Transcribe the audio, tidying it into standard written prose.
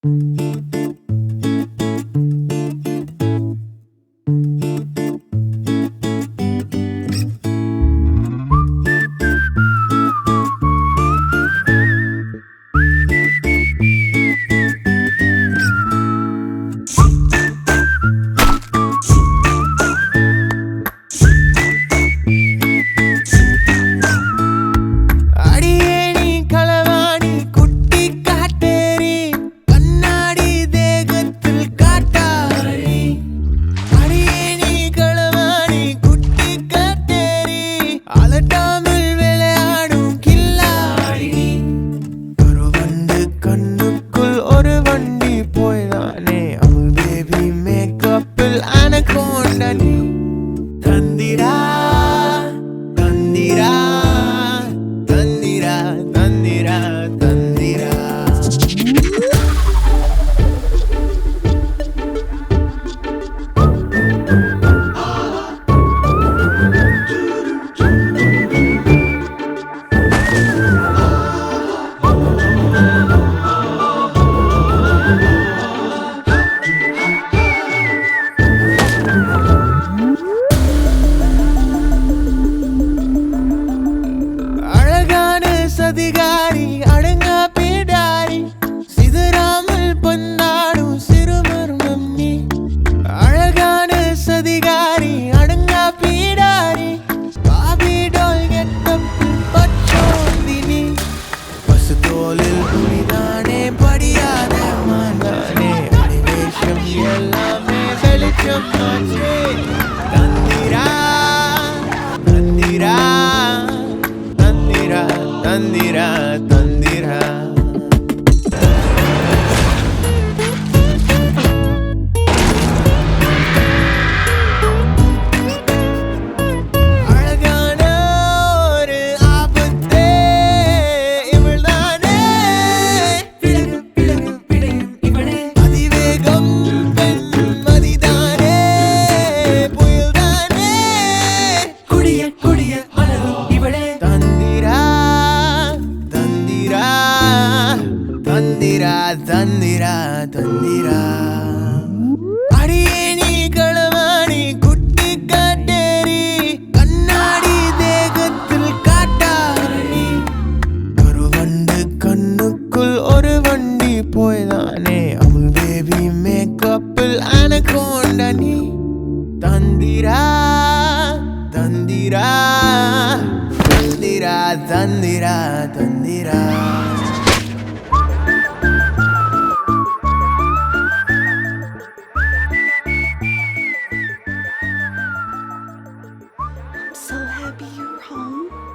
அடியே நீ களவாணி குட்டி காட்டேரி கண்ணாடி தேகத்தில் காட்டாரி. அடியே நீ களவாணி குட்டி காட்டேரி அலட்டாமல் விளையாடும் கில்லாடி. ஒரு வண்டு கண்ணுக்குள் ஒரு வண்டி போய்தானே அவள் பேபி மேக்கப்பில் அனகோண்டா நீ. தந்திரா தந்திரா தந்திரா தந்திரா தந்திரா. அழகான சதிகாரி அடங்கா பேடாரி சிதறாமல் பந்தாடும் சிறுமர்மம் நீ. அழகான சதிகாரி அடங்கா பேடாரி பாபி டால் கெட்டப்பில் பச்சோந்தி நீ. பசுத்தோலில் புலிதானே படியாத மாந்தானே அடிவேஷம் எல்லாமே வெளிச்சம் ஆச்சே. தந்திரா தந்திரா தந்திரா தந்திரா தந்திரா. அழகான ஒரு ஆபத்தே இவள்தானே. அதிவேகம் பெண் மதிதானே புயல்தானே. தந்திரா தந்திரா தந்திரா தந்திரா தந்திரா. அடியே நீ களவாணி குட்டி காட்டேரி கண்ணாடி தேகத்தில் காட்டாரி. ஒரு வண்டு கண்ணுக்குள் ஒரு வண்டி போய்தானே அவள் பேபி மேக்கப்பில் அனகோண்டா நீ. தந்திரா தந்திரா தந்திரா தந்திரா தந்திரா. So happy you're home.